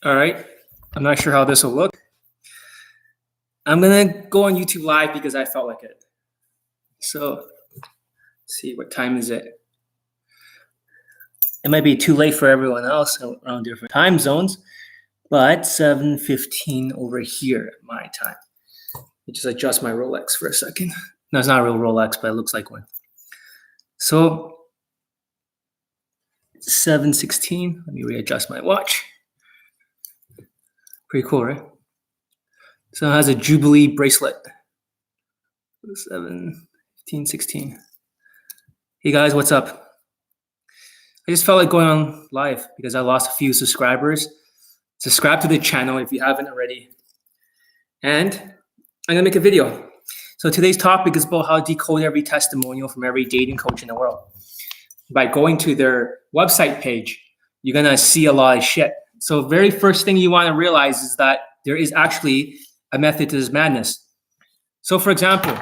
All right. I'm not sure how this will look. I'm going to go on YouTube Live because I felt like it. So let's see, what time is it? It might be too late for everyone else around different time zones, but 7:15 over here at my time. Let me just adjust my Rolex for a second. No, it's not a real Rolex, but it looks like one. So 7:16. Let me readjust my watch. Pretty cool, right? So it has a Jubilee bracelet. 7:15, 16. Hey guys, what's up? I just felt like going on live because I lost a few subscribers. Subscribe to the channel if you haven't already. And I'm gonna make a video. So today's topic is about how to decode every testimonial from every dating coach in the world. By going to their website page, you're gonna see a lot of shit. So very first thing you wanna realize is that there is actually a method to this madness. So for example,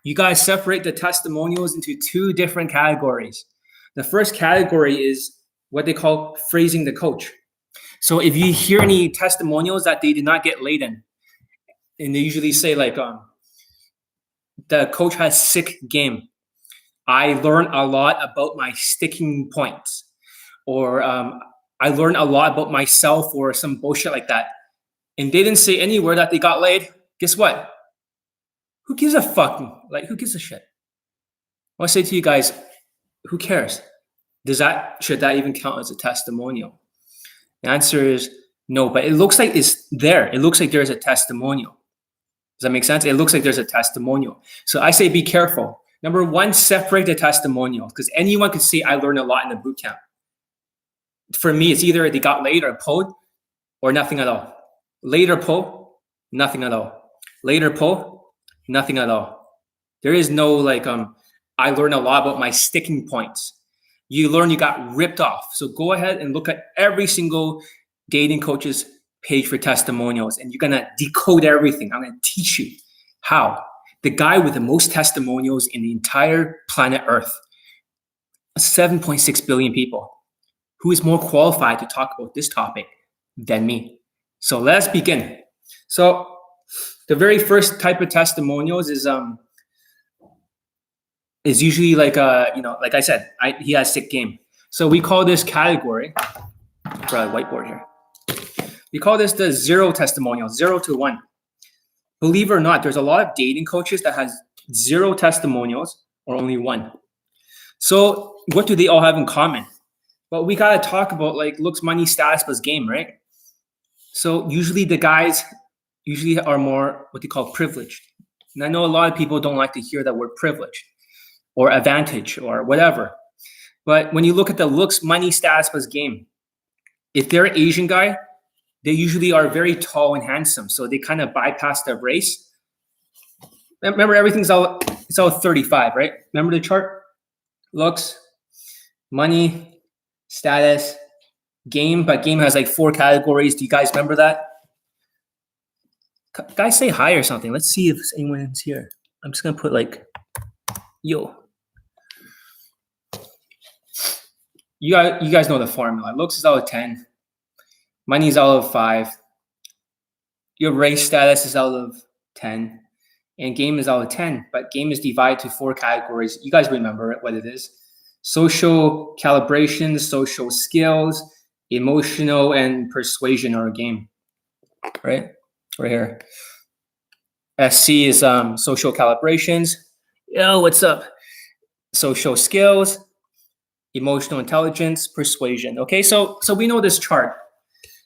you guys separate the testimonials into two different categories. The first category is what they call phrasing the coach. So if you hear any testimonials that they did not get laid in, and they usually say like, the coach has sick game. I learned a lot about my sticking points, or I learned a lot about myself, or some bullshit like that. And they didn't say anywhere that they got laid. Guess what? Who gives a fuck? Like, who gives a shit? I want to say to you guys, who cares? Should that even count as a testimonial? The answer is no, but it looks like it's there. It looks like there's a testimonial. Does that make sense? It looks like there's a testimonial. So I say be careful. Number one, separate the testimonials, because anyone could say I learned a lot in the bootcamp. For me, it's either they got laid or pulled or nothing at all. Later pull, nothing at all. Later pull, nothing at all. There is no like, I learned a lot about my sticking points. You learn you got ripped off. So go ahead and look at every single dating coach's page for testimonials, and you're gonna decode everything. I'm gonna teach you how. The guy with the most testimonials in the entire planet Earth, 7.6 billion people, who is more qualified to talk about this topic than me? So let's begin. So the very first type of testimonials is usually like like I said, he has sick game. So we call this category, probably whiteboard here. We call this the zero testimonial, 0 to 1. Believe it or not, there's a lot of dating coaches that has 0 testimonials or only 1. So what do they all have in common? Well, we gotta talk about like looks, money, status plus game, right? So usually the guys are more what they call privileged. And I know a lot of people don't like to hear that word privilege or advantage or whatever. But when you look at the looks, money, status plus game, if they're an Asian guy, they usually are very tall and handsome. So they kind of bypass the race. Remember, it's all 35, right? Remember the chart? Looks, money, status, game. But game has like 4 categories. Do you guys remember that? Guys say hi or something. Let's see if anyone's here. I'm just going to put like, yo. You guys know the formula. Looks is out of 10. Money is out of 5. Your race status is out of 10. And game is out of 10. But game is divided to 4 categories. You guys remember what it is. Social calibrations, social skills, emotional, and persuasion are a game. Right? Right here. SC is social calibrations. Yo, what's up? Social skills, emotional intelligence, persuasion. Okay, so we know this chart.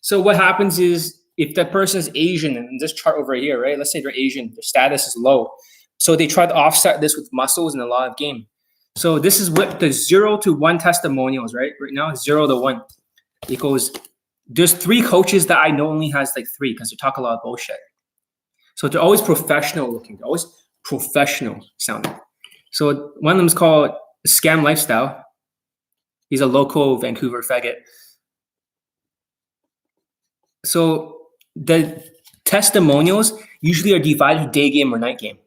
So what happens is if that person is Asian, in this chart over here, right? Let's say they're Asian, their status is low. So they try to offset this with muscles and a lot of game. So this is what the 0 to 1 testimonials, right? Right now, 0 to 1 equals, there's 3 coaches that I know only has like 3 because they talk a lot of bullshit. So they're always professional looking. They're always professional sounding. So one of them is called Scam Lifestyle. He's a local Vancouver faggot. So the testimonials usually are divided to day game or night game.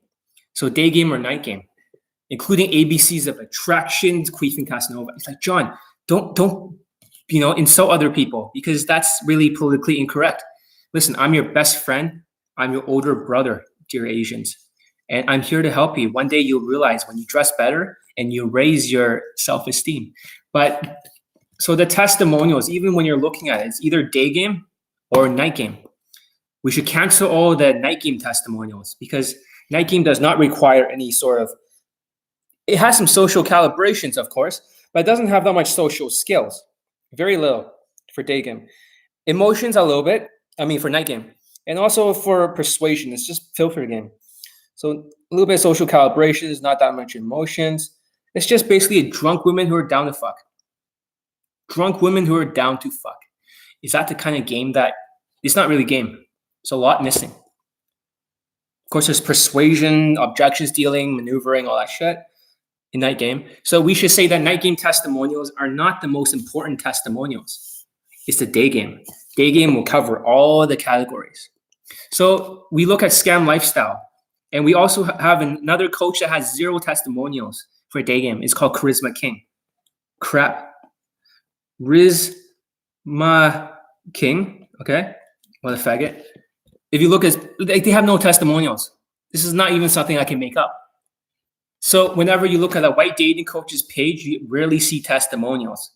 So day game or night game, including ABCs of attraction, Queef, and Casanova. It's like, John, don't insult other people, because that's really politically incorrect. Listen, I'm your best friend. I'm your older brother, dear Asians. And I'm here to help you. One day you'll realize when you dress better and you raise your self-esteem. But so the testimonials, even when you're looking at it, it's either day game or night game. We should cancel all the night game testimonials, because night game does not require any sort of, it has some social calibrations, of course, but it doesn't have that much social skills. Very little for day game. Emotions a little bit, for night game. And also for persuasion, it's just filter game. So a little bit of social calibrations, not that much emotions. It's just basically drunk women who are down to fuck. Drunk women who are down to fuck. Is that the kind of game that, it's not really game. It's a lot missing. Of course, there's persuasion, objections dealing, maneuvering, all that shit in night game. So we should say that night game testimonials are not the most important testimonials. It's the day game. Day game will cover all the categories. So we look at scam lifestyle. And we also have another coach that has 0 testimonials for day game. It's called Charisma King. Crap. Charisma King. Okay. What a faggot. If you look at, they have no testimonials. This is not even something I can make up. So whenever you look at a white dating coach's page, you rarely see testimonials.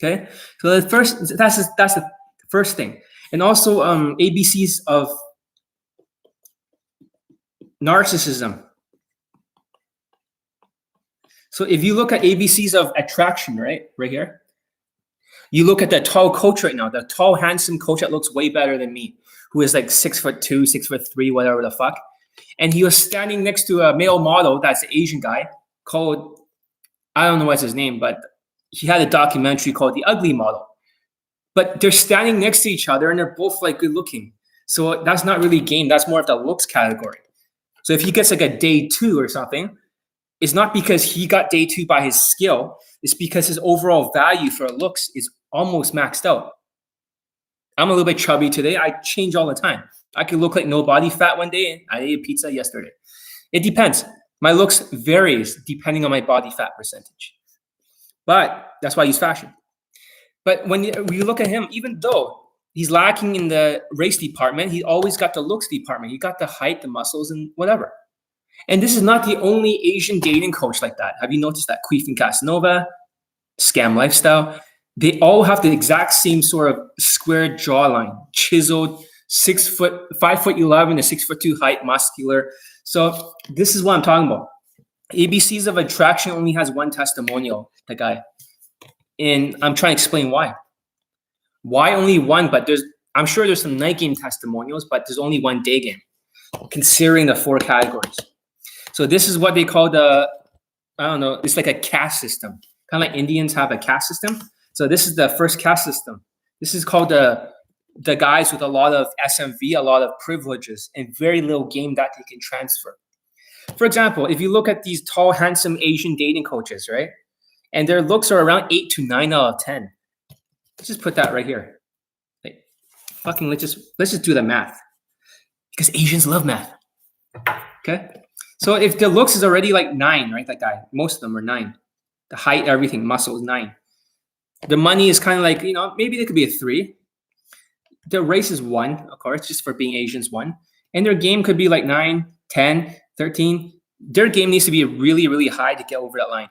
Okay. So that's the first thing. And also ABCs of narcissism. So if you look at ABCs of attraction, right here, you look at the tall coach right now, the tall, handsome coach that looks way better than me, who is like 6'2", 6'3", whatever the fuck. And he was standing next to a male model that's an Asian guy called, I don't know what's his name, but he had a documentary called The Ugly Model. But they're standing next to each other and they're both like good looking. So that's not really game. That's more of the looks category. So if he gets like a day 2 or something, it's not because he got day 2 by his skill. It's because his overall value for looks is almost maxed out. I'm a little bit chubby today. I change all the time. I could look like no body fat one day, and I ate a pizza yesterday. It depends. My looks varies depending on my body fat percentage. But that's why I use fashion. But when you look at him, even though he's lacking in the race department, he always got the looks department. He got the height, the muscles, and whatever. And this is not the only Asian dating coach like that. Have you noticed that? Queef and Casanova, Scam Lifestyle, they all have the exact same sort of square jawline, chiseled, 5'11" to 6'2" height, muscular. So this is what I'm talking about. ABCs of Attraction only has 1 testimonial, the guy. And I'm trying to explain why. Why only 1? But I'm sure there's some night game testimonials, but there's only 1 day game, considering the 4 categories. So this is what they call it's like a caste system. Kind of like Indians have a caste system. So this is the first caste system. This is called the guys with a lot of SMV, a lot of privileges, and very little game that they can transfer. For example, if you look at these tall, handsome Asian dating coaches, right? And their looks are around 8 to 9 out of 10. Let's just put that right here. Like, fucking, let's just do the math. Because Asians love math. Okay? So if the looks is already like 9, right? That guy, most of them are 9. The height, everything, muscle is 9. The money is kind of like, maybe there could be a 3. The race is 1, of course, just for being Asians 1. And their game could be like 9, 10, 13. Their game needs to be really, really high to get over that line.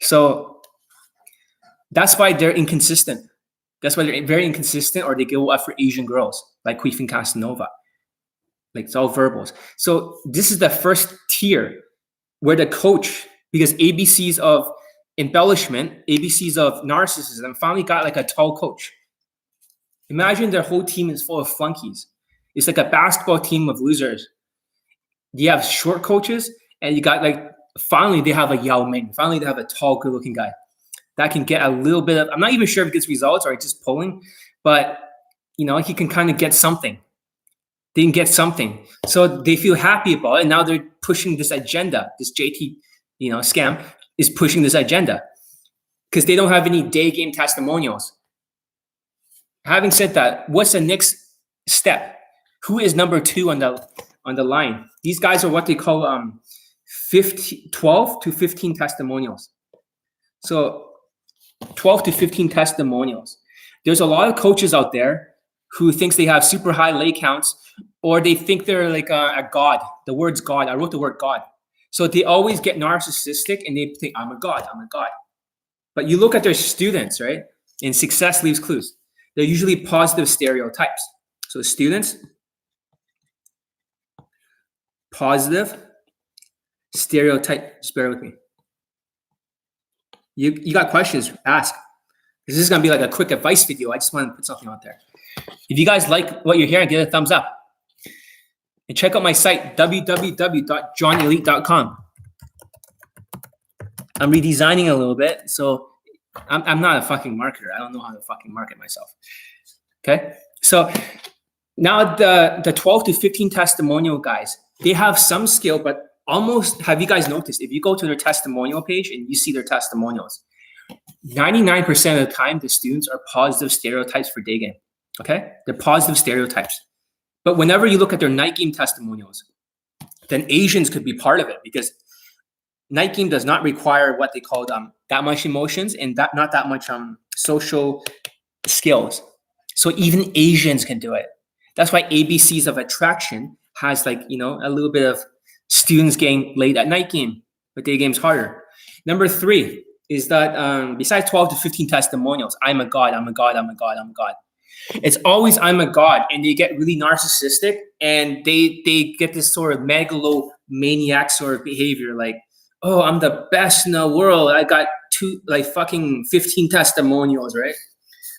So that's why they're inconsistent. That's why they're very inconsistent, or they go after Asian girls like Queef and Casanova. Like, it's all verbals. So this is the first tier where the coach, because ABCs of embellishment, ABCs of narcissism, finally got like a tall coach. Imagine their whole team is full of flunkies. It's like a basketball team of losers. You have short coaches, and you got like, finally they have a Yao Ming. Finally they have a tall, good-looking guy that can get a little bit of, I'm not even sure if it gets results or it's just pulling, but he can kind of get something. They can get something. So they feel happy about it. And now they're pushing this agenda. This JT, scam is pushing this agenda because they don't have any day game testimonials. Having said that, what's the next step? Who is number 2 on the line? These guys are what they call 12 to 15 testimonials. So 12 to 15 testimonials. There's a lot of coaches out there who thinks they have super high lay counts, or they think they're like a god. The word's God. I wrote the word God. So they always get narcissistic and they think, I'm a god, I'm a god. But you look at their students, right? And success leaves clues. They're usually positive stereotypes. So students, positive stereotype. Just bear with me. You got questions, ask. This is going to be like a quick advice video. I just want to put something out there. If you guys like what you're hearing, give it a thumbs up. And check out my site, www.johnelite.com. I'm redesigning a little bit, so I'm not a fucking marketer. I don't know how to fucking market myself. Okay? So now the 12 to 15 testimonial guys, they have some skill, but almost, have you guys noticed, if you go to their testimonial page and you see their testimonials, 99% of the time, the students are positive stereotypes for Daygame. Okay? They're positive stereotypes. But whenever you look at their night game testimonials, then Asians could be part of it, because night game does not require what they call that much emotions and not that much social skills. So even Asians can do it. That's why ABCs of attraction has like, you know, a little bit of students getting laid at night game, but day game's harder. Number 3 is that besides 12 to 15 testimonials, I'm a god, I'm a god, I'm a god, I'm a god. It's always I'm a god, and they get really narcissistic, and they get this sort of megalomaniac sort of behavior, like, oh, I'm the best in the world. I got 15 testimonials, right?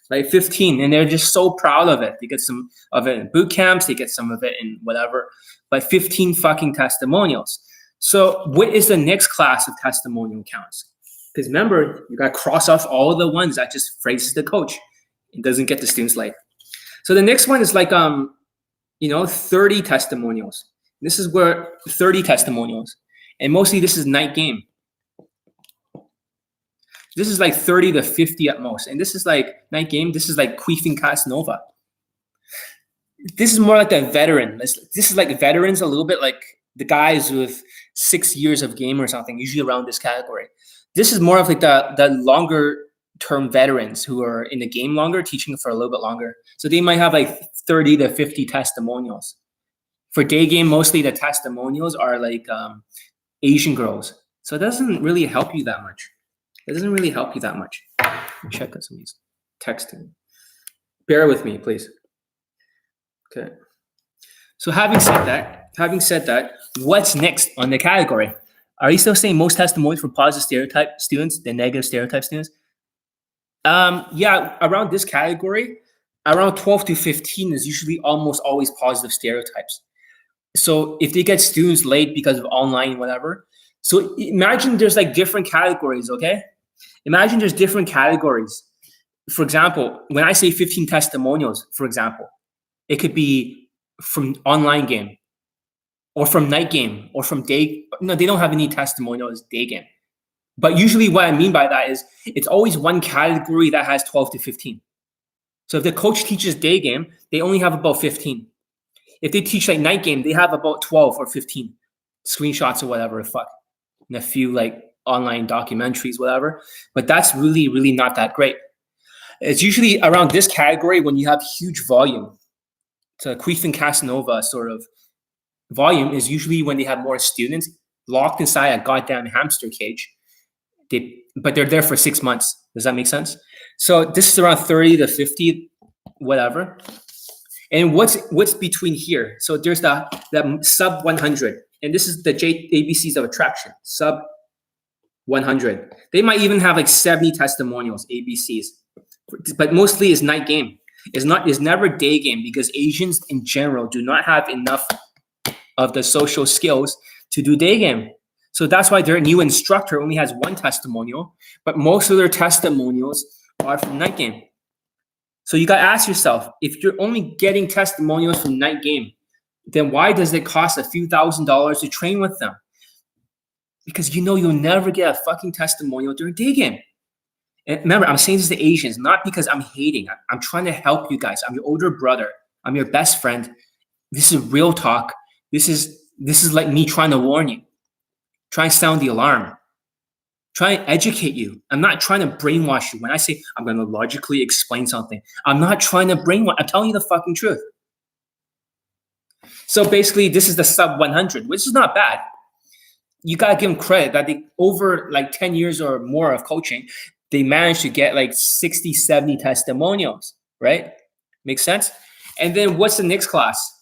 Like 15, and they're just so proud of it. They get some of it in boot camps, they get some of it in whatever, but 15 fucking testimonials. So what is the next class of testimonial counts? Because remember, you got to cross off all of the ones that just phrases the coach. It doesn't get the students life. So the next one is like, 30 testimonials. This is where 30 testimonials. And mostly this is night game. This is like 30 to 50 at most. And this is like night game. This is like Queefing Casanova. This is more like the veteran. This is like veterans, a little bit like the guys with 6 years of game or something, usually around this category. This is more of like the longer term veterans who are in the game longer, teaching for a little bit longer. So they might have like 30 to 50 testimonials. For day game, mostly the testimonials are like Asian girls. So it doesn't really help you that much. It doesn't really help you that much. Check out some of these texting. Bear with me, please. Okay. So having said that, what's next on the category? Are you still saying most testimonials for positive stereotype students than negative stereotype students? Yeah, around this category, around 12 to 15 is usually almost always positive stereotypes. So if they get students late because of online, whatever. So imagine there's like different categories, okay? Imagine there's different categories. For example, when I say 15 testimonials, for example, it could be from online game or from night game or from day. No, they don't have any testimonials, day game. But usually what I mean by that is it's always one category that has 12 to 15. So if the coach teaches day game, they only have about 15. If they teach like night game, they have about 12 or 15 screenshots or whatever, and a few like online documentaries, whatever. But that's really, really not that great. It's usually around this category when you have huge volume. So Queefing Casanova sort of volume is usually when they have more students locked inside a goddamn hamster cage. But they're there for 6 months. Does that make sense? So this is around 30 to 50, whatever. And what's between here? So there's the sub 100, and this is the ABCs of attraction, sub 100. They might even have like 70 testimonials, ABCs, but mostly it's night game. It's never day game, because Asians in general do not have enough of the social skills to do day game. So that's why their new instructor only has 1 testimonial, but most of their testimonials are from night game. So you got to ask yourself, if you're only getting testimonials from night game, then why does it cost a few $1,000s to train with them? Because you know you'll never get a fucking testimonial during day game. And remember, I'm saying this to Asians, not because I'm hating. I'm trying to help you guys. I'm your older brother. I'm your best friend. This is real talk. This is like me trying to warn you. Try and sound the alarm. try and educate you. I'm not trying to brainwash you. When I say I'm going to logically explain something, I'm not trying to brainwash. I'm telling you the fucking truth. So basically, this is the sub 100, which is not bad. You got to give them credit that they, over like 10 years or more of coaching, they managed to get like 60, 70 testimonials, right? Makes sense? And then what's the next class?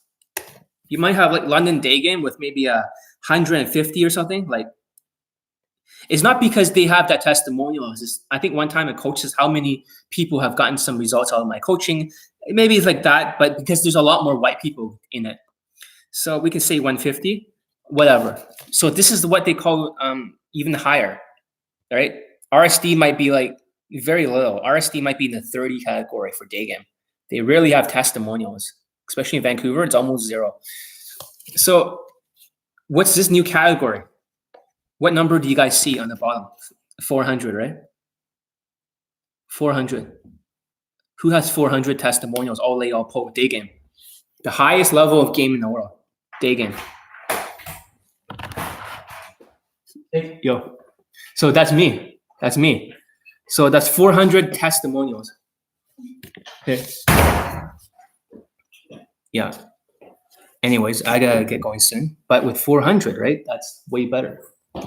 You might have like London Daygame with maybe 150 or something. Like, it's not because they have that testimonial. I think one time a coach says how many people have gotten some results out of my coaching. Maybe it's like that, but because there's a lot more white people in it. So we can say 150, whatever. So this is what they call even higher, right? RSD might be like very little. RSD might be in the 30 category for Daygame. They rarely have testimonials, especially in Vancouver. It's almost zero. So what's this new category? What number do you guys see on the bottom? 400, right? 400. Who has 400 testimonials all lay all pull? Daygame. The highest level of game in the world. Daygame. Yo. So that's me. That's me. So that's 400 testimonials. Okay. Yeah. Anyways, I gotta get going soon. But with 400, right? That's way better.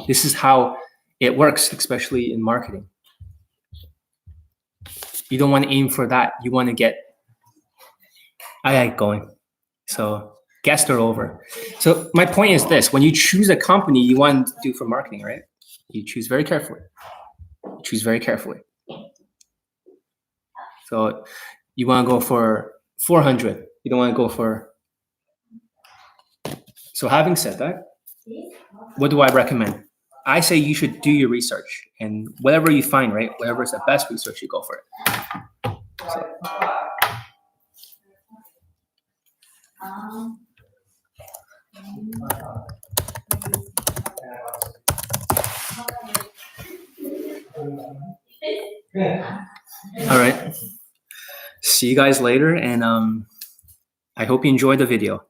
This is how it works, especially in marketing. You don't want to aim for that. You want to get going. So guests are over. So my point is this: when you choose a company you want to do for marketing, right? You choose very carefully. Choose very carefully. So you want to go for 400. You don't want to go for. So having said that, what do I recommend? I say you should do your research, and whatever you find, right? Whatever is the best research, you go for it. So. All right. See you guys later, and I hope you enjoyed the video.